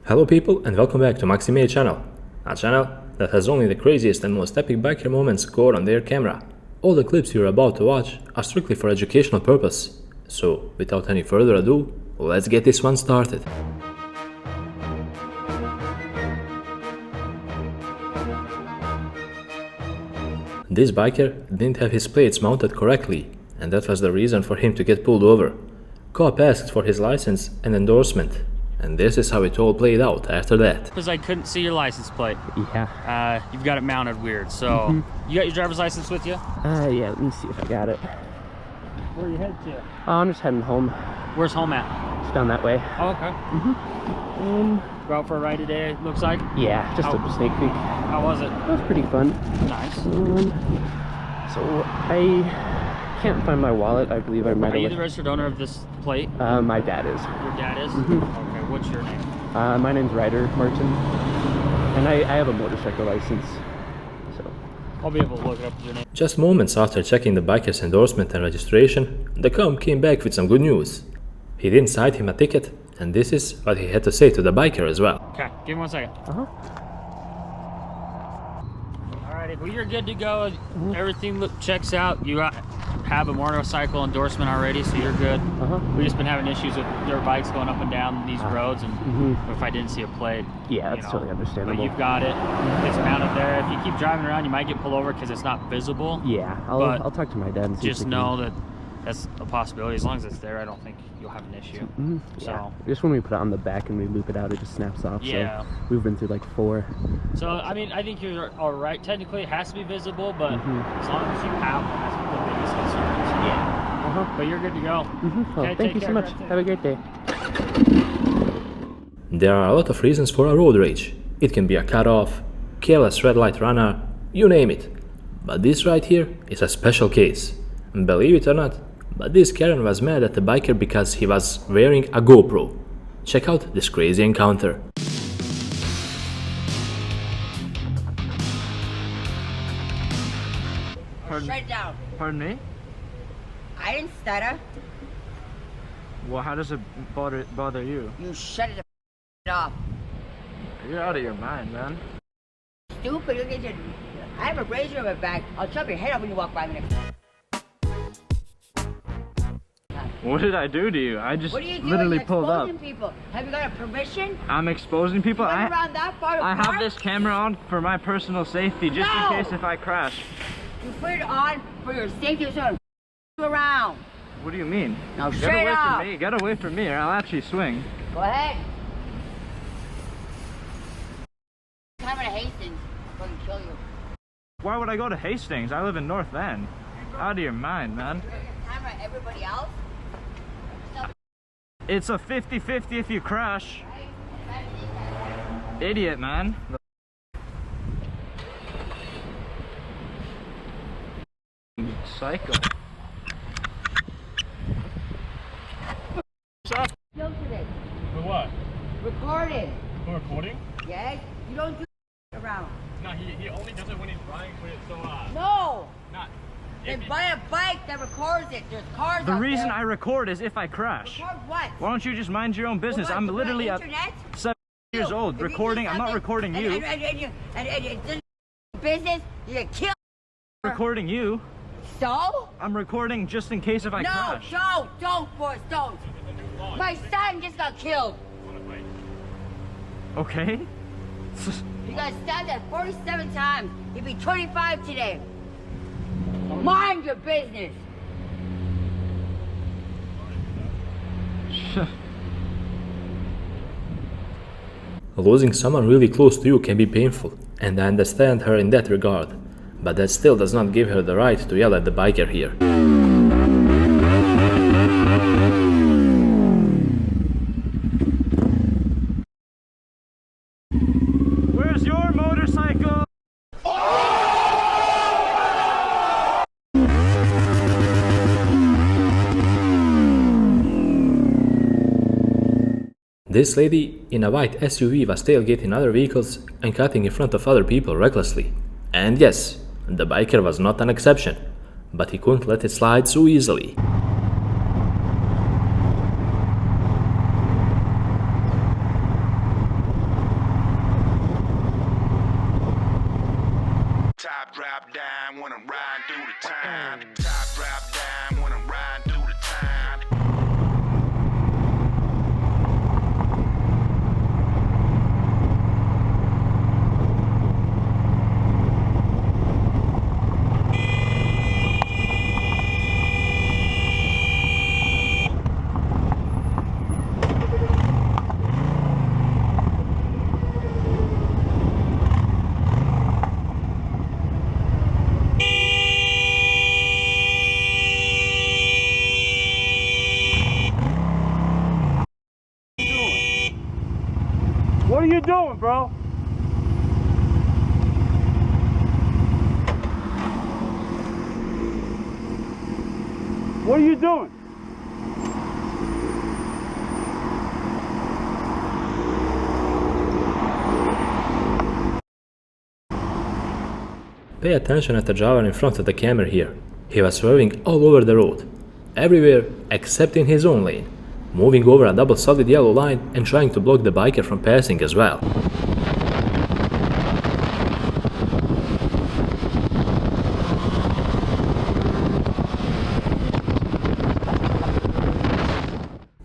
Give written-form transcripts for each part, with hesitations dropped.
Hello people and welcome back to Maxi channel, a channel that has only the craziest and most epic biker moments scored on their camera. All the clips you're about to watch are strictly for educational purpose. So, without any further ado, let's get this one started. This biker didn't have his plates mounted correctly, and that was the reason for him to get pulled over. Cop asked for his license and endorsement, and this is how it all played out after that. Because I couldn't see your license plate. Yeah. You've got it mounted weird, so... You got your driver's license with you? Yeah, let me see if I got it. Where are you headed to? Oh, I'm just heading home. Where's home at? It's down that way. Oh, okay. Go out for a ride today, it looks like? Yeah, just up to Snake Creek. How was it? It was pretty fun. Nice. So, I can't find my wallet. I believe I might have... Are you the registered owner of this plate? My dad is. Your dad is? Okay, what's your name? My name's Ryder Martin, and I have a motorcycle license, so... I'll be able to look it up with your name. Just moments after checking the biker's endorsement and registration, the cop came back with some good news. He didn't cite him a ticket, and this is what he had to say to the biker as well. Okay, give me 1 second. Alright, well you're good to go. Everything checks out. You have a motorcycle endorsement already, so you're good. We've just been having issues with dirt bikes going up and down these roads, and if I didn't see a plate, yeah, that's totally understandable. But you've got it. It's mounted there. If you keep driving around, you might get pulled over because it's not visible. Yeah, I'll talk to my dad and see just know that that's a possibility. As long as it's there, I don't think you'll have an issue. So just when we put it on the back and we loop it out, it just snaps off. Yeah. So we've been through like 4. So I mean, I think you're all right. Technically, it has to be visible, but as long as you have one, that's the biggest concern. Yeah. But you're good to go. Well, Okay, thank you so much. Have a great day. There are a lot of reasons for a road rage. It can be a cut-off, careless red light runner, you name it. But this right here is a special case. Believe it or not, but this Karen was mad at the biker because he was wearing a GoPro. Check out this crazy encounter. Shut it down. Pardon me? I didn't stutter. Well, how does it bother you? You shut it off. You're out of your mind, man. Stupid. Look at your... I have a razor in my bag. I'll chop your head off when you walk by me next time. What did I do to you? I just What are you doing? literally You're pulled up. exposing people. Have you got a permission? I'm exposing people. You went around that far to I have park? this camera on for my personal safety, just No! in case if I crash. You put it on for your safety so I don't around. What do you mean? Now Get shut away up. from me. Get away from me, or I'll actually swing. Go ahead. I'm at Hastings. I'm going to kill you. Why would I go to Hastings? I live in North End. Out of your mind, man. You're going to camera everybody else? It's a 50-50 if you crash. Idiot, man. Psycho. Filter this. For what? Record it. For recording? Yes? You don't do around. No, he only does it when he's riding with it, so No! not. Then buy a bike that records it. There's cars The out reason there. I record is if I crash. Record what? Why don't you just mind your own business? What, I'm to put on literally at internet? 7 years old If you do recording. I'm not something recording you. And it's just business, you get killed. Recording you. So? I'm recording just in case if I No, crash. don't, boys, don't. My son just got killed. Okay. He got stabbed at 47 times. He'll be 25 today. Mind your business. Losing someone really close to you can be painful, and I understand her in that regard. But that still does not give her the right to yell at the biker here. Where's your motorcycle? This lady in a white SUV was tailgating other vehicles and cutting in front of other people recklessly. And yes, the biker was not an exception, but he couldn't let it slide so easily. are you doing, bro? What are you doing? Pay attention at the driver in front of the camera here. He was swerving all over the road, everywhere except in his own lane, moving over a double solid yellow line and trying to block the biker from passing as well.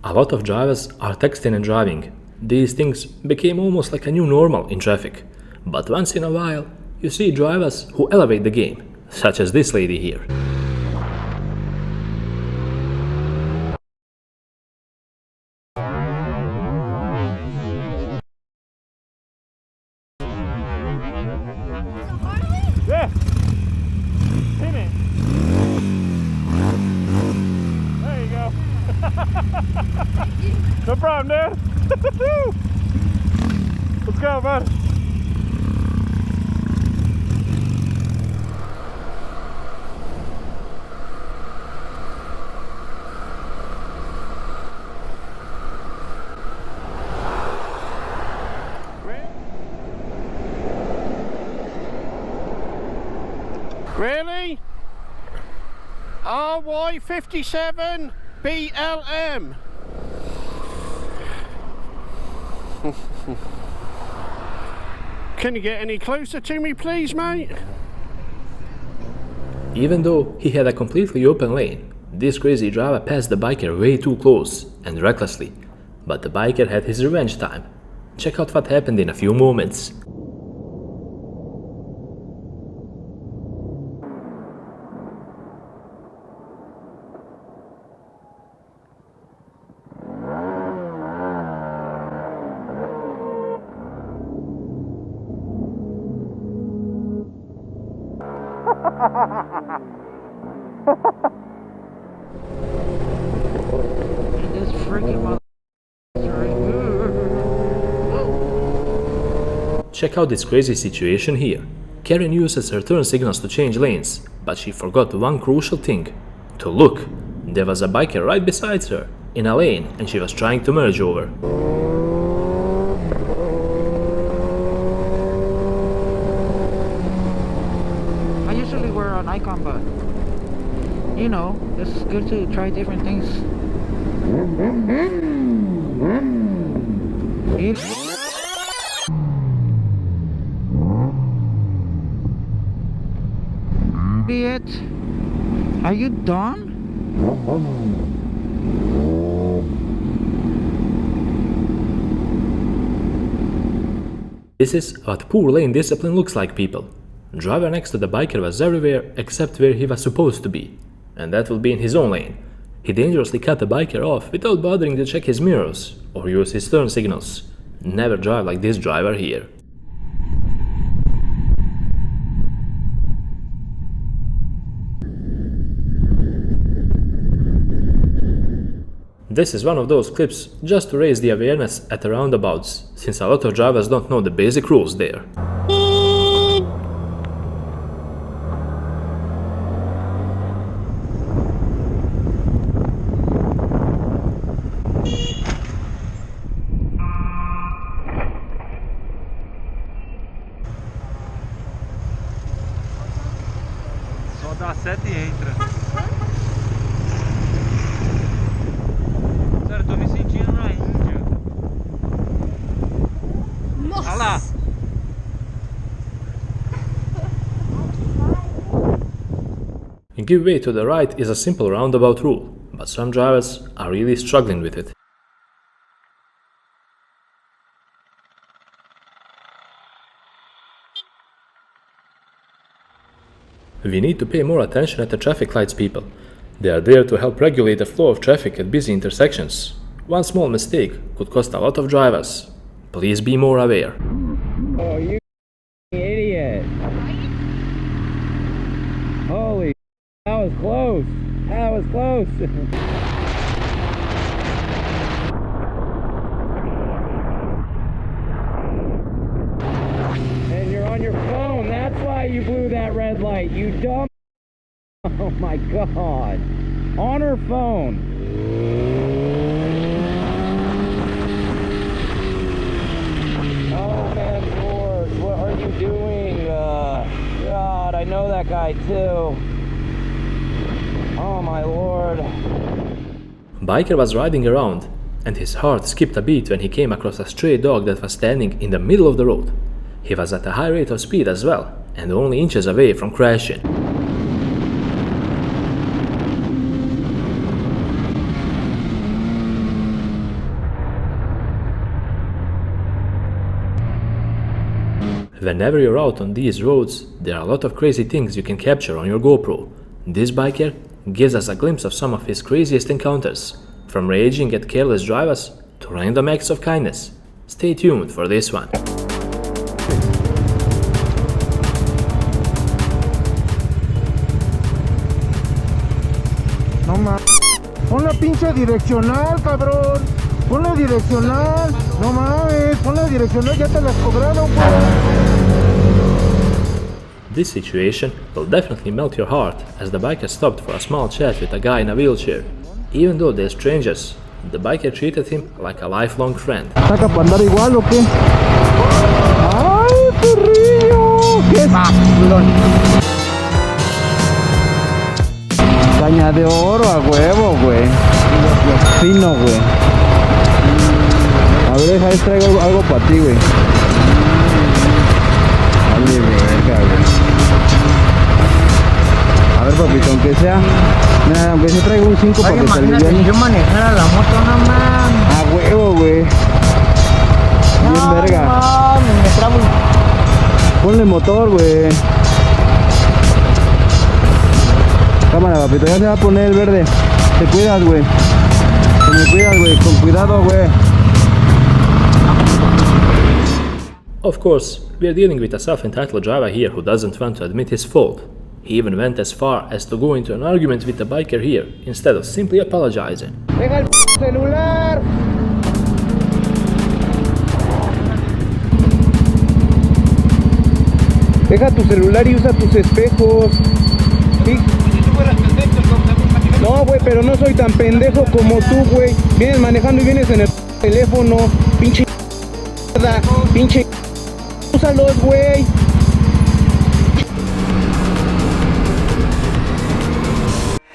A lot of drivers are texting and driving. These things became almost like a new normal in traffic. But once in a while, you see drivers who elevate the game, such as this lady here. Yeah. Hit it. There you go. No problem, dude. Let's go, bud. Really? RY57 BLM. Can you get any closer to me, please, mate? Even though he had a completely open lane, this crazy driver passed the biker way too close and recklessly. But the biker had his revenge time. Check out what happened in a few moments. This freaking Check out this crazy situation here. Karen uses her turn signals to change lanes, but she forgot one crucial thing. To look. There was a biker right beside her, in a lane, and she was trying to merge over. I usually wear an icon, but you know, it's good to try different things. Idiot, are you done? This is what poor lane discipline looks like, people. Driver next to the biker was everywhere except where he was supposed to be, and that will be in his own lane. He dangerously cut the biker off without bothering to check his mirrors or use his turn signals. Never drive like this driver here. This is one of those clips just to raise the awareness at the roundabouts, since a lot of drivers don't know the basic rules there. Só dá seta e entra. Sério, eu tô me sentindo na Índia. Nossa! Olha lá! Give way to the right is a simple roundabout rule, but some drivers are really struggling with it. We need to pay more attention at the traffic lights, people. They are there to help regulate the flow of traffic at busy intersections. One small mistake could cost a lot of drivers. Please be more aware. Oh, you idiot. Holy, that was close. That was close. light, you dumb. Oh my god. On her phone. Oh man, Lord, what are you doing? God, I know that guy too. Oh my Lord. Biker was riding around, and his heart skipped a beat when he came across a stray dog that was standing in the middle of the road. He was at a high rate of speed as well, and only inches away from crashing. Whenever you're out on these roads, there are a lot of crazy things you can capture on your GoPro. This biker gives us a glimpse of some of his craziest encounters, from raging at careless drivers to random acts of kindness. Stay tuned for this one. No mames. Pon la pinche direccional, cabrón. Pon la direccional. No mames. Pon la direccional. Ya te las cobraron, güey. This situation will definitely melt your heart, as the biker stopped for a small chat with a guy in a wheelchair. Even though they're strangers, the biker treated him like a lifelong friend. ¿Saca para andar igual o qué? ¡Ay, perrillo! ¿Qué es? Caña de oro a huevo, güey. Fino, güey. A ver, deja, traigo algo para ti, güey. Dale, verga, güey. A ver, papito, aunque sea... Mira, aunque sea traigo un 5 para que te aliviane. Yo manejara la moto, no mames. A huevo, güey. Bien verga. No, me trabo. Ponle motor, güey. Cámara, papito, ya se va a poner el verde. Te cuidas, güey. Te me cuidas, güey. Con cuidado, güey. Of course, we are dealing with a self-entitled driver here who doesn't want to admit his fault. He even went as far as to go into an argument with the biker here, instead of simply apologizing. ¡Deja el celular! Deja tu celular y usa tus espejos. ¿Sí? No, güey, pero no soy tan pendejo como tú, güey. Vienes manejando y vienes en el teléfono. Pinche mierda, pinche. Úsalos, güey.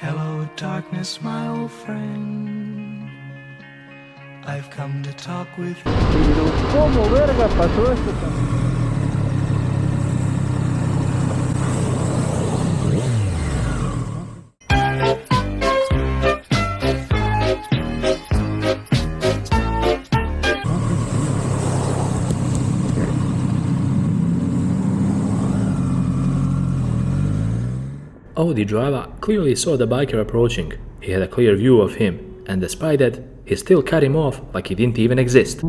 Hello, darkness, my old friend. I've come to talk with you. ¿Cómo verga pasó esto también? The driver clearly saw the biker approaching. He had a clear view of him, and despite that, he still cut him off like he didn't even exist.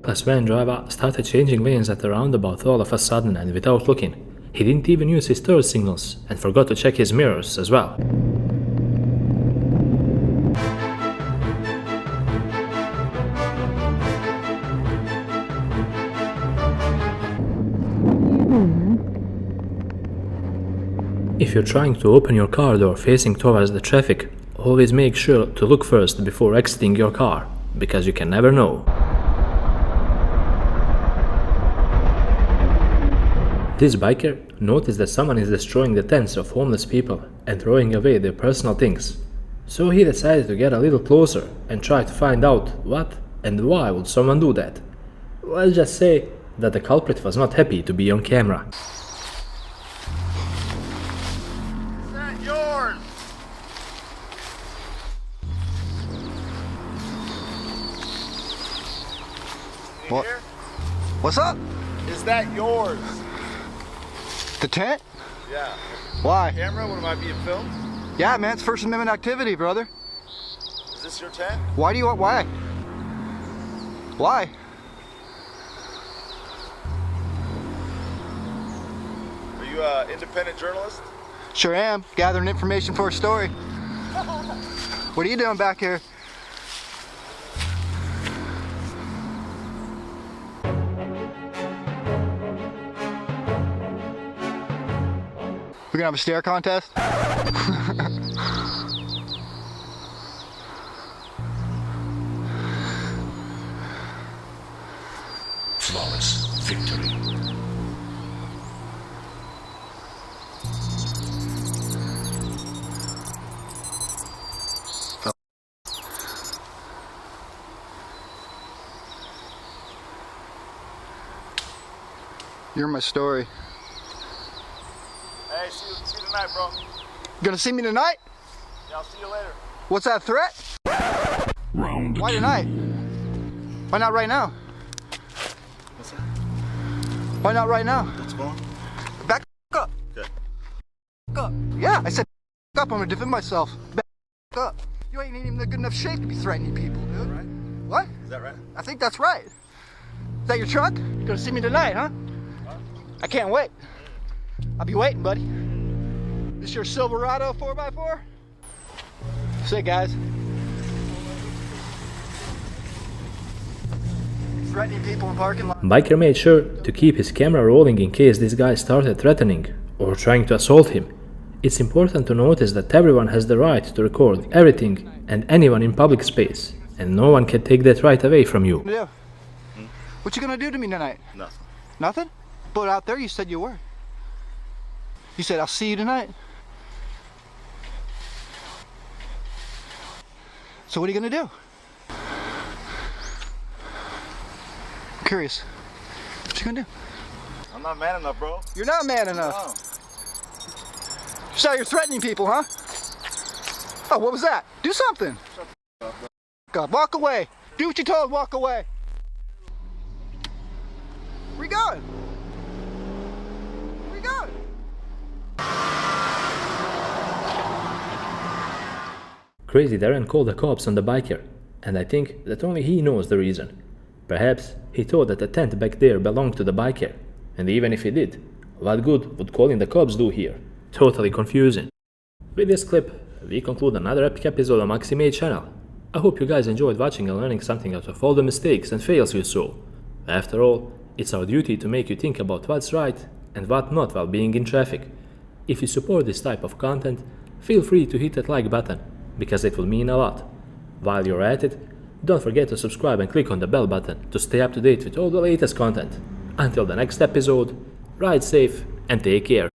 Plus van driver started changing lanes at the roundabout all of a sudden and without looking. He didn't even use his turn signals and forgot to check his mirrors as well. If you're trying to open your car door facing towards the traffic, always make sure to look first before exiting your car, because you can never know. This biker noticed that someone is destroying the tents of homeless people and throwing away their personal things. So he decided to get a little closer and try to find out what and why would someone do that. Let's just say that the culprit was not happy to be on camera. Is that yours? What? What's up? Is that yours? The tent? Yeah. Why? Camera? What, am I being filmed? Yeah, man, it's First Amendment activity, brother. Is this your tent? Why do you want? Why? Why? Are you an independent journalist? Sure am. Gathering information for a story. What are you doing back here? We're gonna have a stare contest? Flawless victory. You're my story. Hey, see you tonight, bro. You gonna see me tonight? Yeah, I'll see you later. What's that threat? Round Why two. tonight? Why not right now? What's that? Why not right now? What's going on? Back up. Okay. Back up. Yeah, I said back up. I'm gonna defend myself. Back up. You ain't even in good enough shape to be threatening people, dude. Right? What? Is that right? I think that's right. Is that your truck? You gonna see me tonight, huh? I can't wait. I'll be waiting, buddy. This your Silverado 4x4? Say, guys. Threatening people in parking lot. Biker made sure to keep his camera rolling in case this guy started threatening or trying to assault him. It's important to notice that everyone has the right to record everything and anyone in public space, and no one can take that right away from you. Yeah. What you gonna do to me tonight? Nothing. Nothing? But out there you said you were. You said, I'll see you tonight. So what are you gonna do? I'm curious. What you gonna do? I'm not man enough, bro. You're not man enough. No. So you're threatening people, huh? Oh, what was that? Do something. God, walk away. Do what you're told, walk away. Where you going? Where you going? Crazy Darren called the cops on the biker, and I think that only he knows the reason. Perhaps he thought that the tent back there belonged to the biker, and even if he did, what good would calling the cops do here? Totally confusing. With this clip, we conclude another epic episode of Maxi channel. I hope you guys enjoyed watching and learning something out of all the mistakes and fails you saw. After all, it's our duty to make you think about what's right and what not while being in traffic. If you support this type of content, feel free to hit that like button, because it will mean a lot. While you're at it, don't forget to subscribe and click on the bell button to stay up to date with all the latest content. Until the next episode, ride safe and take care.